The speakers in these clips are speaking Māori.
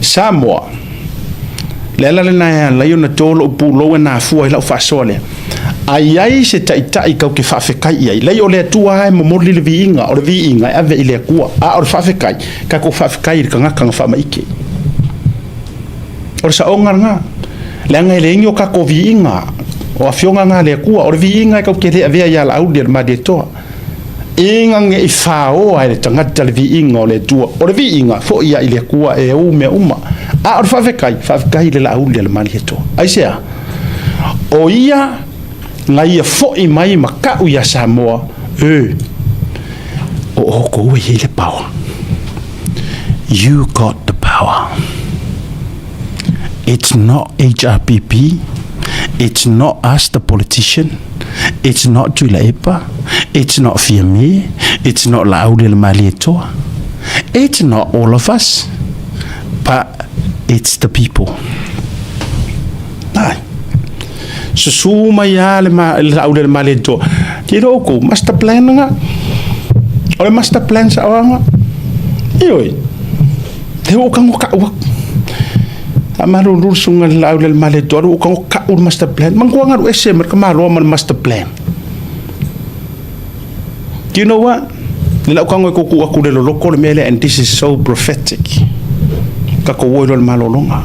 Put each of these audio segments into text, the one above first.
Samoa lela le na la yo na tolo pulo na fu ila fa sole ai se tai ka ke fa fe kai ai le yo le tua mo mo le viinga o le viinga ave ile kua a o fa fe kai ka ko fa fe kai ka nga fa mai ke o sa onga nga le nga le nyo ka ko viinga o afionga nga le kua o le viinga ka ke le ave ya Laaulialemalietoa inga nge ifao ai le tangata le viinga o le tua o le viinga fo ia ile kua e u me uma a o fa fe kai le Laaulialemalietoa ai sea o ia nga ia fo'i mai makau ia Samoa o ko we le power. You got the power. It's not HRPP, it's not us the politician, it's not Tulaipa, it's not Fiame, it's not Laaulialemalietoa, it's not all of us, but it's the people. Susuma ya le Laaulialemalietoa tiro ko master plan nga o le master plan sa nga ioi te o kango ka wa amaru rusunga Laaulialemalietoa o kango ka o master plan mangko nga ese mer ka malo man master plan. Do you know what le la kango ko ku le loko le mele, and this is so prophetic ka ko wo le malolonga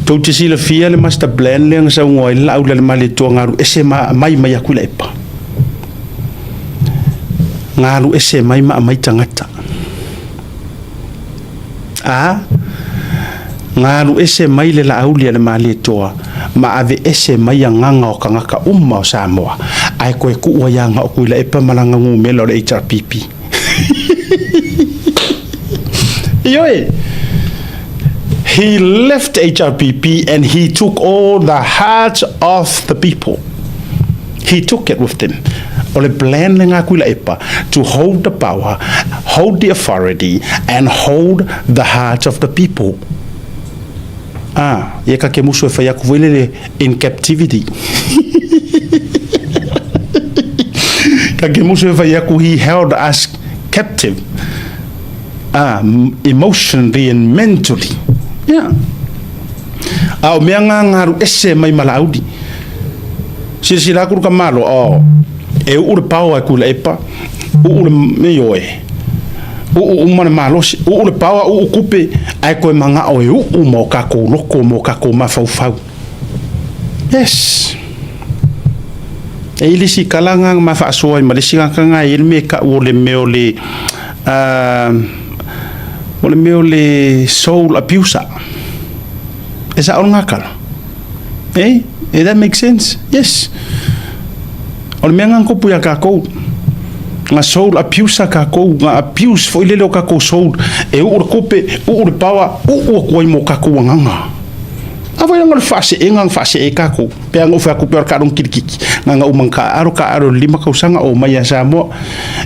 tau te sila fia le master plan le ngasa ngoi Laaulialemalietoa ngaru ese mai Akuilaipa ngaru ese mai tangata ngaru ese mai le Laaulialemalietoa ma ave ese mai nganga o kangaka o Samoa ai koe kuua yanga o Akuilaipa malanga ngu melo le HRPP ioi. He left HRPP and he took all the hearts of the people. He took it with him. Ole plan le Akuilaipa to hold the power, hold the authority, and hold the hearts of the people. Ye ka ke muso fa yakuwele in captivity. Ka ke muso fa yaku he held us captive. Emotionally and mentally. Yeah. Au mea ngaru ese mai Malaudi. Sila ku ka malo e u le pau Akuilaipa u le meoe. U mana malo u le pau u kupe ai koe manga o u mo ka ko loko mo ka ko mafau. Yes. E ilisi kalanga mafa so ai malisi ka nga ilme ka u le meole ole meole soul abuse. Is that all ngakala? That makes sense? Yes. Ole mengang ko puya ka ko nga soul abuse ka ko nga abuse fo ilelo ka ko soul e u kope u power u ko mo ka ko nganga. Ava yang fase engang fase e ka ko pe ang fa ko per ka dong kiki nga umang ka aro lima ka usanga o maya Samoa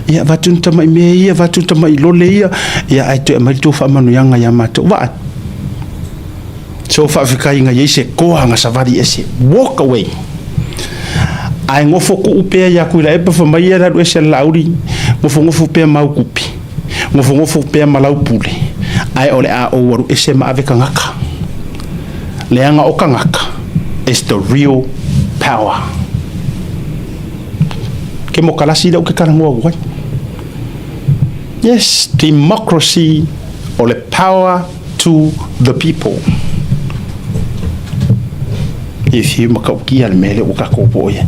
ya vatunta mai me ya vatunta mai lole ya ai to mai to fa manu yang ya mato wa so fa fika inga yese ko nga savari ese walk away ai ngofo ku upe ya Akuilaipa fa mai ya do ese lauri ngofo pe mau kupi ngofo pe malau pule ai ole a o waru ese ma ave kangaka leanga o kangaka is the real power. Ke mo kalasi da o ke karango wai. Yes, democracy or the power to the people. If you makauki al mele o ka kopoye.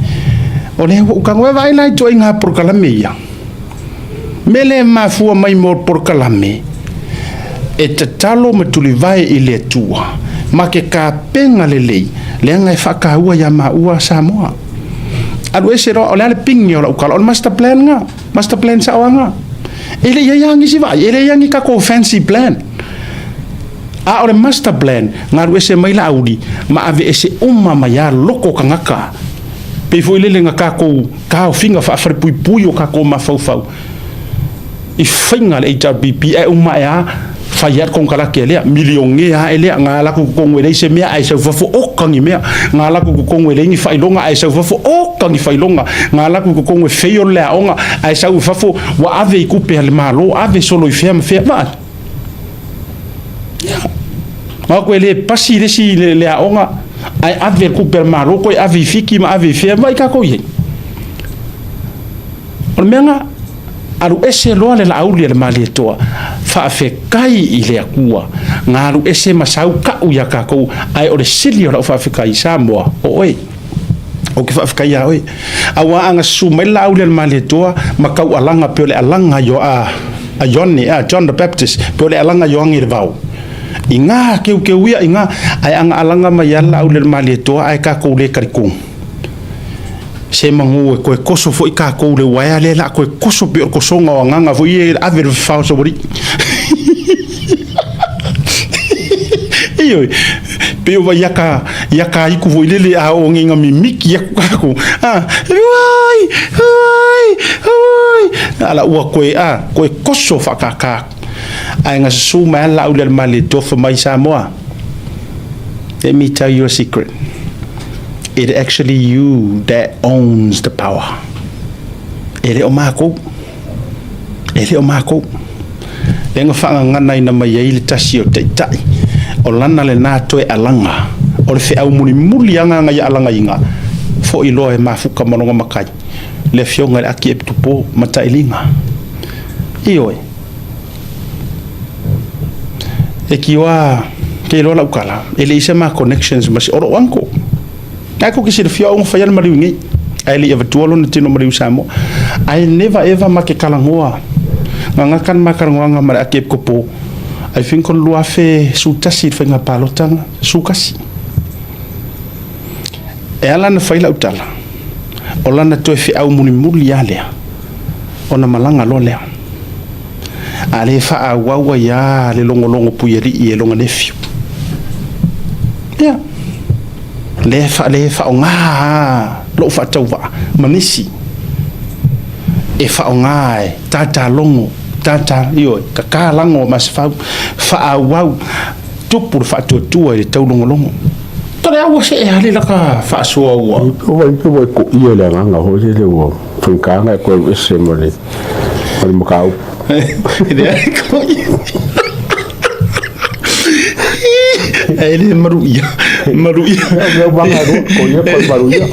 Ole o ka ngwe vai lai to inga por kalamia. Mele mafua mai mor por kalame. E te talo matuli vai ile tua. Ma ke ka penga lelei le ngai whakaua ya maua Samoa. Adu ese ro ole ale pingi ola ukala on master plan nga. Master plan sa nga. Ele yangi si vai, ele yangi ka ko fancy plan. Ole master plan ngaru ese mai Laudi ma ave ese maya loko kangaka. Pe foi lele nga ka o finga fa pui o ka ko mafau. I finga le HRPP e ya fayat kong kala kele milionge ha ele ngala ku kongwele se mea ai se fofo okangi mea ngala ku kongwele ni failonga ai se fofo okangi failonga ngala ku kongwe feyo le onga ai se fofo wa ave ku pe le malo ave solo i fem fe va ma ko le pasi le si le aonga ai ave ku per maro ko ave fiki ma ave fe vai ka ko ye o menga alu ese loa le Laaulialemalietoa fa fe kai i le akua ngalu ese masau ka uya ka ko ai o le sili o fa fe kai Samoa oi o ke fa fe kai oi awa anga sumai Laaulialemalietoa makau alanga pe le alanga yo a John the Baptist pe le alanga yo ngir vau inga ke uia inga ai anga alanga mai Laaulialemalietoa ai ka ko le karikung se mangu ko koso fo ka ko le waya le la ko koso pe ko songa nganga fo ye ave fa so bori iyo pe o yaka iku fo ile a o nginga mi miki ya ko ai ala wa ko koso fa ka ai nga su ma Laaulialemalietoa fo mai Samoa. Let me tell you a secret. It actually you that owns the power. Ele o mako. Lenga whanga ngana ina mai ele tasi o teitai. O lana le nato e alanga. O le whi au muli anga ngai alanga inga. Fo iloa e mafuka manonga makai. Le fionga le aki e tupo mata ilinga. Ioi. E kiwa ke iloa ukala. Ele isa ma connections masi oro wanko. Ako kisi fia o fa yal mariu ngi ai li eva tuolo na tino mariu Samoa. I never ever make kalangoa nga kan makarangoa nga mara akep kopo I think on lua fe su tasi fe nga palotanga su kasi e ala na faila utala ola na toe fe au muli ale ona malanga lo le ale fa a wawa ya le longo puyeri e longa nefiu ya le fa onga lo fa tauwa manisi e fa onga tata longo tata yo kakalango mas fa wau tupur fa tu e tau longo tole awa se ale la ka fa so wa o ko ia le nga ho le wo funka nga ko se mole mo ka ele maruia eu bangaru ko ia ko maruia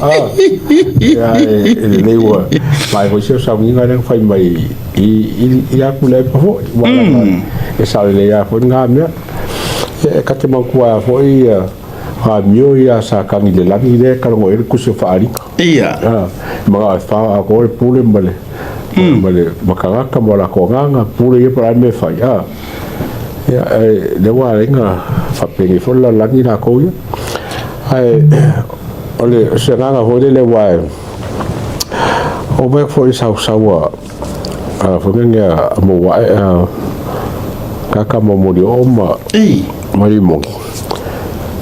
ya ele wa mai ho se sa ninga le fai mai i aku le po wala e sa le ya ko nga me e ka te mo kwa fo ha mio ia sa ka ni le la ni le ka ngo e ku se fa ari ia ma fa ko le pule male makanga mo la ko nga pule e para me fa ya le wa renga fa pengi fo la ni la ko ya ai ole se nga ho le wa o ba fo sa wa fo nga mo wa ka mo mo o ma mari mo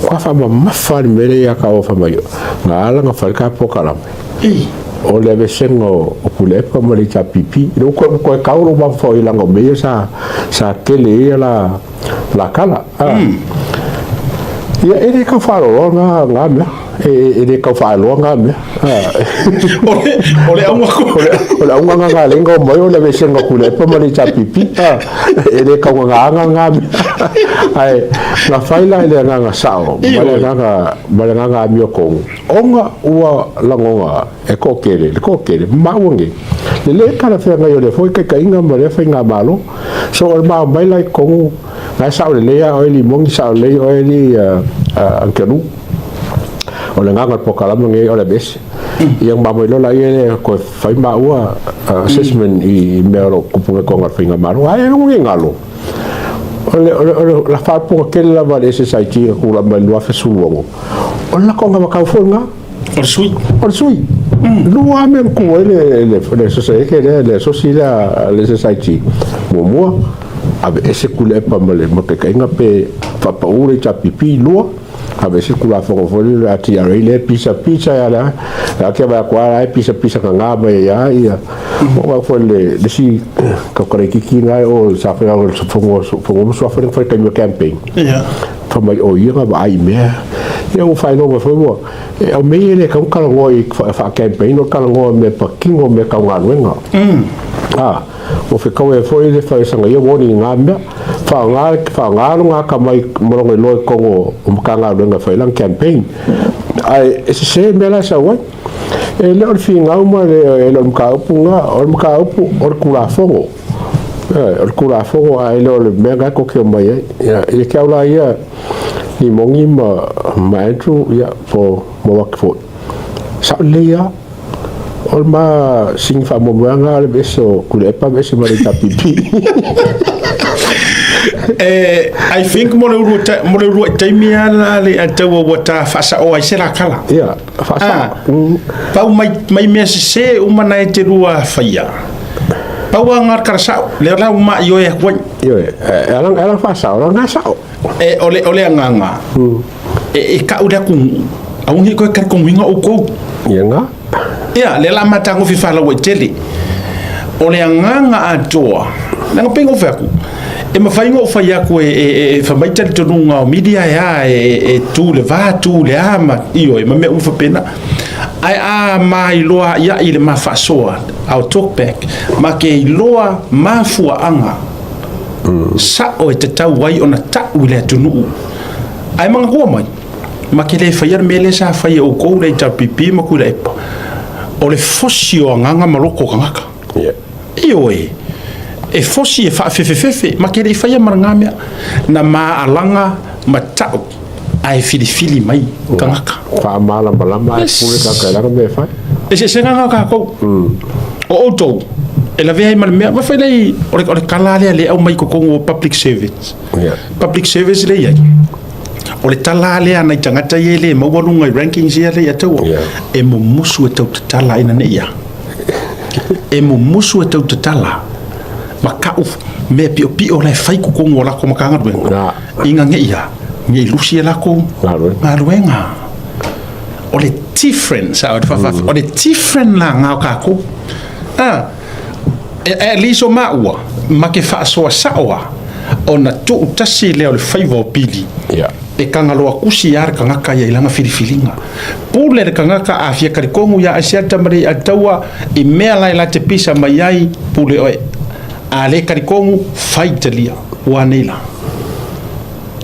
kwa fa ma fa mere ya ka o fa ma yo nga ala nga fa ka po kala o le vesengo o kule pa mo le pipi no ko ka ro ba fo ila ngo me sa tele la kala ya ele ka fa ro nga me ele ka fa ro nga me ole au nga lengo mo yo le vesengo kule pa mo le pipi ele ka nga me ai la faila ile nga sao nga mi ko onga ua langonga e ko kere ma wonge le kala fe nga yo le foi ka inga mo le fe nga malo so ma mai lai ko na sao le ya o li mong sao le o li ankeru o le nga po kala mo nge o le bes yang ba mo lo la ye ko fai ma ua assessment I mero ko ko nga fe nga malo ai no nge ngalo la fa po ke la va ese saiti ko la ma lo fa suongo o la ko nga ka fo nga or sui lu ame ko le societe che le società le society mo ave ese kule pa male mo ke nga pe fa pa ure cha pipi lu ave ese kula fo le ati le pizza ya la ke va qua pizza nga ba ya o fo le si ko ki nga o sa fa o fo so fa fa ka camping ya fa mai o ia ba ai me eu fai no foi mo o me ele ka ka ngo I fa campaign no ka ngo me pa kingo me ka nga wenga o fe ka we foi le fa sanga yo woni nga me whaanga nga ka mai morongo i loe kongo mkanga luenga whailang campaign. Ai, se mela sa wai. E leo le whinga uma le mka upu nga, o le mka upu o le kura fongo. O le kura fongo ai leo le mea gai kokeo mai ai. I kia ula ia ni mongi ma Andrew ia po mawaki fo. Sa le ia o le ma singi wha momuanga le beso kule epa beso marita pipi. I think mo le urua taimia la le ataua wata fasa o ai sera kala. Ia, fasa. Pau mai mea se umana e te rua whaia. Pau a ngar karasao, le lau ma io e kwai. Io e, elang fasa, elang ngasao. Ole a nganga. E ka urea kung, aungi koe kari konguinga o kou. Ia nga? Ia, le la matango fi whala wa tele. Ole a nganga a toa. Nanga pengo whaku. E mawhaingo o whai aku e whamaitari tonunga o media e tū le vā, tū le ama, io e mamea uwha pena. Ai a mai loa ia i le mawhasoa, I'll talk back, ma ke i loa mafua anga. Sa o e te tau wai o na tau i le tunu. Ai manga hua mai, ma ke le whaiar mele sa whai o kou le tau pipi ma kura epa. O le fosi o nganga maloko kangaka. Io e fosi e whaafefefefe, ma ke le whaia marangamea na maa alanga ma tau ai fili mai kangaka. Wha malama e pule kakailanga me whai. E se nganga kako. O auto, e la vea i maramea, ma whai nei, o le kalale le au mai kokongo public service. Public service le iai. O le talale ana i tangata i ele, maualunga i rankings i ale ataua. E mumusu e tau te tala ina ne ia. E mumusu e tau te tala. Ma kau me pio le fai ku kongo la ko makanga ruenga inga nge ia nge lusi la ko ruenga o le difference out o le different la nga ka ko e liso maua ma ke fa so sawa ona tu tasi le o le fai vo pili e kanga loa kusi yar kanga ka ia ilanga filifilinga pule le kanga ka afia kari kongo ya Asiata Tautai i mea lai la te pisa mai ai pule oe ale karikongu faitalia wanela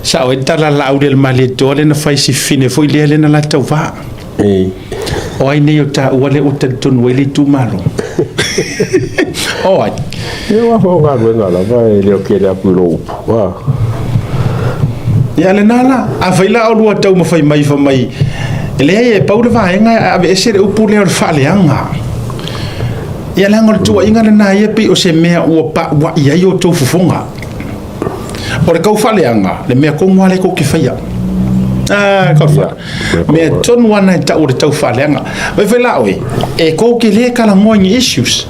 sa o tala Laaulialemalietoa le na fai si fine foi le na la tauva o ai nei o ta wale o ta tonu ele tu malo o ai ia wa ho nga la vai le o ke le apulo wa ia le nala a faila o lua tau ma fai mai fa mai le e paula vai nga a esere o pule o faleanga. Ia langor tua inga na ia pe o se mea o pa wa ia yo to fufunga. O le kau faleanga, le mea kongo ale ko ki faia. Kau fa. Mea ton wana ta o le tau faleanga. Vai vai la oi. E ko ki le kala ngoi issues.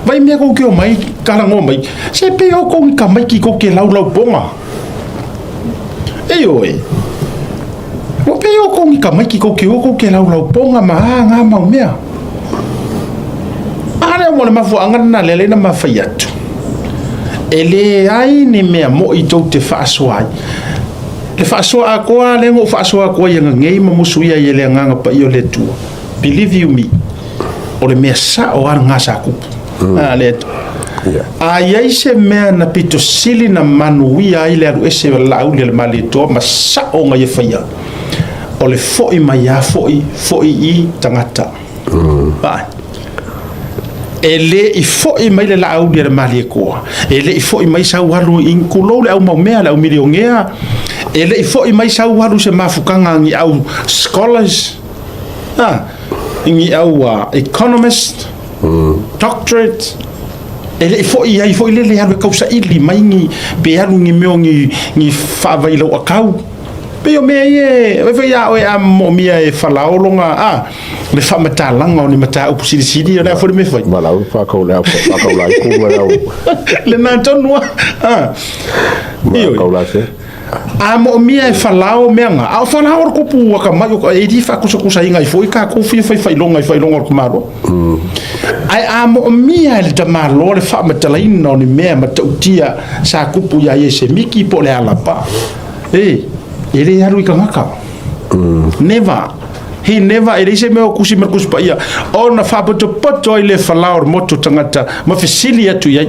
Vai mea ko ki o mai kala ngoi mai. Se pe o ko ka mai ki ko ki lau ponga. E oi. O pe o ko ka mai ki ko ki lau ponga ma nga ma mea. Ana mo le mafu angana le na mafaiatu. Ele ai ni mea mo I tau te whaaswai. Le whaaswa a koa, le ngo whaaswa a koa i ngei ma musuia I ele nganga pa I o le tua. Believe you me. O le mea sa o ar ngasa kupu. Le eto. A iai se mea na pito sili na manuia ai le aru ese Laaulialemalietoa ma sa o ngai e whaia. O le foi mai a foi I tangata. Bai. Ele I foi mai le Laaulialemalietoa. Ele I foi mai sa walu in kulo le au maumea le au miliongea. Ele I foi mai sa walu se mafukanga ngi au scholars. Ngi au economist. Doctorate. Ele I foi le halu kausa ili mai ngi pe halu ngi meo ngi whaavailo akau. Pe o mea ie, wewe ia oe a mo mia e whalaolonga, le whamatalanga o ni mata upu siri o nea whore me whai. Malau, whakau lai kūma lau. Le nā tonua, Whakau lai se. A mo mia e whalao mea ngā, a whalao rako pu waka mai, e di whakusa inga I fwoi ka kōwhi whailonga o kumaro. Ai a mo mia e le tamalo le whamatalaina o ni mea matautia sa kupu ia e se miki po le alapa. Ele haru I kangaka. Never. He never. Ele se meo kusi markus pa ia. O na whapoto I le whalao moto tangata. Ma fesili atu ia.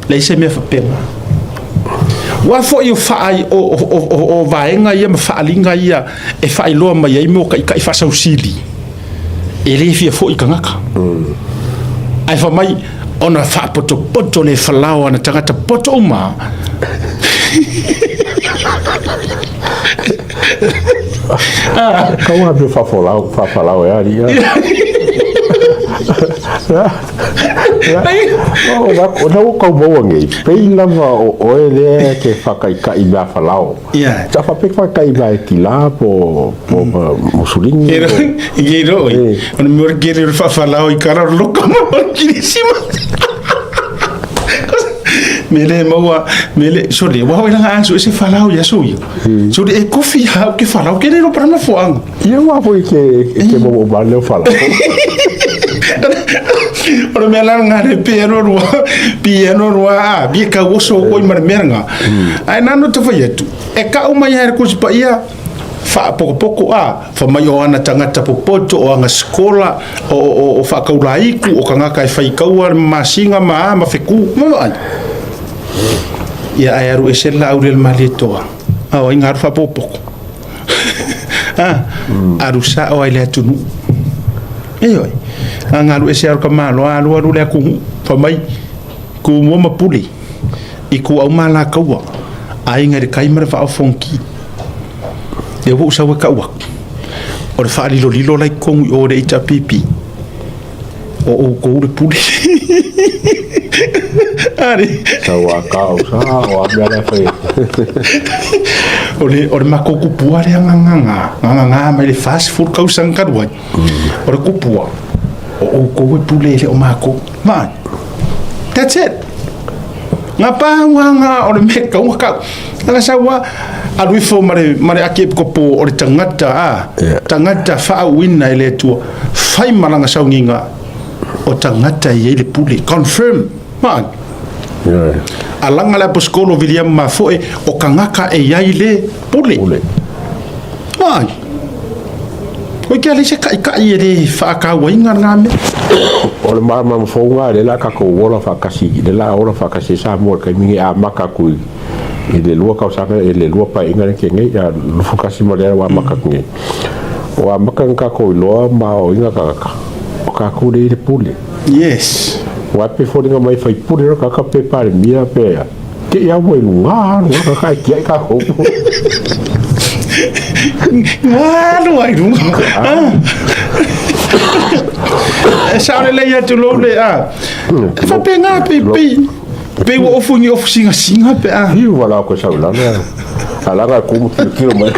Le se mea whapenga. wa fo yo fai o vaenga ia ma faalinga ia e fai loa mai ai mo kai fa sausili e le fia fo i kangaka ai fa mai ona fa poto le falao ana tangata poto uma kau abe fa falao e ari o na kau mau ngai pei lava o ele ke whakaikai mea whalao ta whakaikai mea tila po musulingi i roi ona mora kere whawhalao i kara loka mawa kirisima mele maua mele sore wa wa nga so ese falao ya so yo so e kofi ha ke falao ke no para na foang ia wa foi ke mo ba le falao ora me la nga de piano rua bi ka woso ko mar merga ai nano te foi tu e ka uma ya ko pa ia fa pouco fa mai o ana tangata popoto o anga skola o fa kaulaiku o kanga kai fai kaua masinga ma feku ma ia ai aru ese Laaulialemalietoa au inga fa pouco aru sa o ile atunu ei anga aru ese aru kamalo aru le ku fa mai ku mo mapuli iku au mala kaua ai ngari kai mara fa fonki e wo sa wa kaua o le fa lilo lai kong o le ita pipi o ko le puli ari sa wa ka o abia la fe o le makoko puare nganga mai le fast food kau sangka dua o le kupua o ko puli le o mako man that's it ngapa nga o le meka ka ala sawa alu fo mare ake ko po o le tangata fa wina ile tu fai malanga saunginga o tangata ye le puli confirm man alanga la poskolo William ma fo o kangaka e yai le puli man o ke ale se ka ye fa ka winga ngame o le mama fo nga le la ka ko wola fa kasi le la ola fa kasi sa mo ka mingi a maka ku e le lua ka sa e le lua pa inga ke ngai ya lu fo kasi mo le wa maka ngai wa maka ka ko lo ma o inga ka ku le puli yes wa pe fo nga mai fai puli ka pe pa mia pe ke ya mo nga ka ki ka ho Ngalo ai dum. Sa le ya tu lo le fa pe nga pe wo ofungi singa pe i wala ko sa la na ala ga ku kilo mai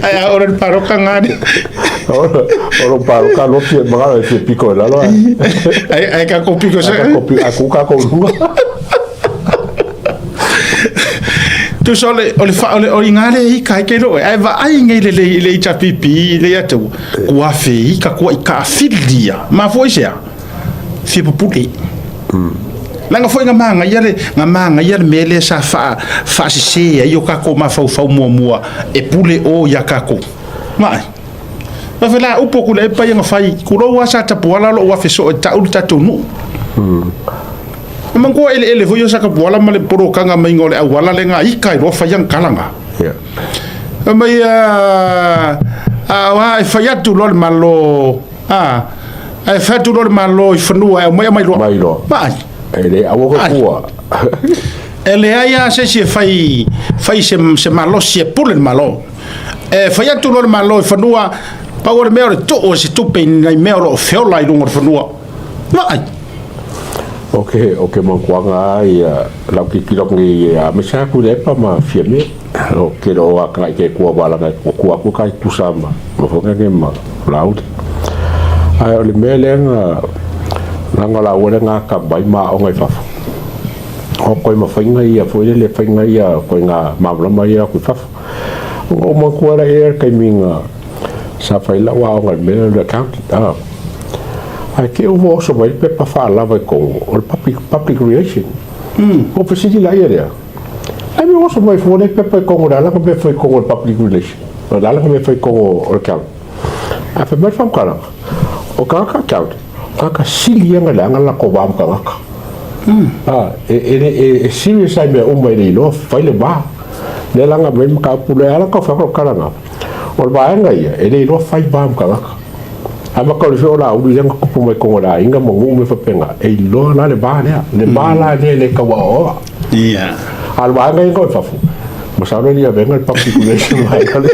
ai ora paro kangani ora paro ka lo pie magara se pico la lo ai ka ko pico sa aku ka ko tu sole o ingale I kai ke ro ai va ai ngai le chapipi le atu wa fe ka ko ka filia ma foi sia fi pupuki langa foi nga manga ia mele sa fa se ai o ka ko ma fa mo e pule o ya ka ko mai ma fe la upo ku le pa nga fai ku ro wa sa tapuala lo wa fe so ta u ta tunu mango ele foi sa ka bola male poro kanga mai ngole a wala le nga ika ro fa yang kalanga mai wa fa ya tu lol malo ai fa tu lol malo I fnua mai lo mai ele a wo ko ele aya se fai se malo se pul el malo fa ya tu lol malo fnua power me to o se tu pe nai me lo feo lai lo fnua mai Okay, mo kuanga ia la ki ngi me sa ku le pa ma fieme o ke ro wa ka ke ku wala na ku ka tu sama mo fo ke ma laut ai o le mele nga la wala nga ka bai ma o ngai fa o ko ma fa ngai ia fo le fa ngai ia ko nga ma bla ma ia ku fa o mo ku ala e ka minga sa fa la wa o ngai mele le account ai ke o so mai pe pa fa la vai con o public relation o presidi la ia ai me o so mai fo ne pe pa con la ko pe foi con o public relation la ko me foi con o account a fe mer fam kala o ka account ka silia nga la ko ba ka e serious ai me umai nei lo fai le ba le langa me ka pule ala ka fa ka langa o ba nga ia e nei lo fai ba ka ama ka le la u yang ko pu mai ko la inga mo me fa penga e lo la le ba la le ka wa o ia al ba nga ko fa fu mo sa ro ia venga el population mai ka le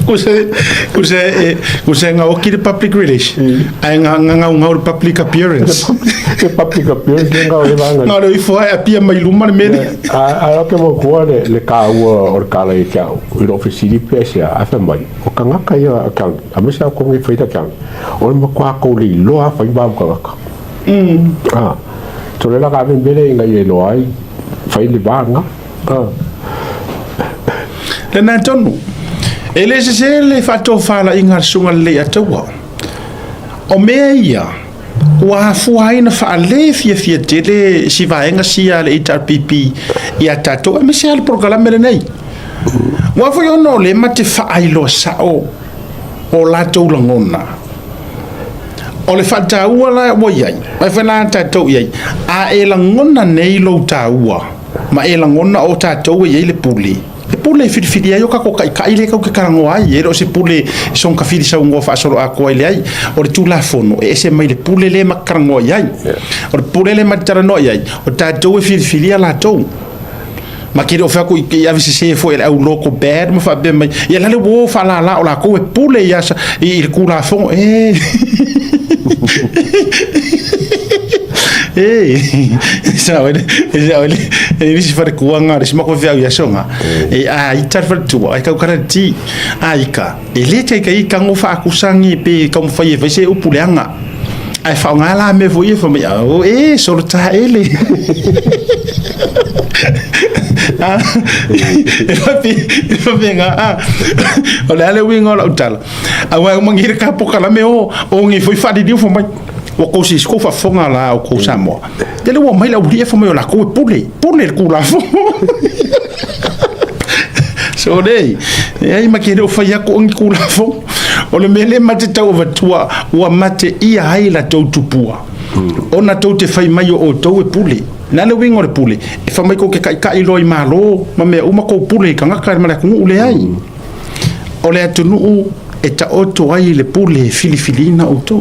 Kuse nga oki de public relation. Ai nga o public appearance. The public appearance nga o langa. Nga o foi a pia mai luma me. A ke mo ko le ka o ka le ka o office place a fa mai. O ka nga ka ia ka a me sa ko ngi feita ka. O mo kwa ko le lo a fa ba ka ka. To le la ka ben bele nga ye lo ai. Fa le ba nga. Le na tonu. Ele se le fato fala inga sunga le atawa. O mea ia, wa fuaina fa le fia tele si vaenga si ale ITRPP ia tato me se al programa le nei. Wa fo yo no le mate fa ailo sa o la to langona. O le fata ua la wo yai. Mai fa na tato yai. A e langona nei lo taua. Ma e langona o tato yai le puli. E pule fili ai o ka ko kai le ka karango ai e se pule son ka fili sa ngo fa solo a ko ile ai o le tula fono e se mai le pule le makarango ai o le pule le matarano ai o ta do fili ala to ma ke o fa ko ia se fo ele au loko bad ma fa be mai ia la le wo fa la o la ko e pule ia sa i kula fo ele se fare kuanga se mako vea ia songa e a itar fare tu ai ka karati ai ka ele te kai ka ngo fa kusangi pe ka mo fai vai se upuleanga ai fa ngala me voi fa me o sorta ele e venga olha le wingo la utala awa mangir ka pokala me o ngi foi fa di fo mai o ko si ko fa fonga la o ko samo ele wo mai la uri fo me la ko pule ku la fo so dei ai makere o fa ya ko ngi ku la fo o le mele mate tau vatua o mate ia ai la tau tupua ona tau te fai mai o tau e pule na le wingo le pule e fa mai ko ke kai loi malo ma me uma ko pule ka ngaka ma la ku ule ai o le atunu e ta o to ai le pule filifilina o to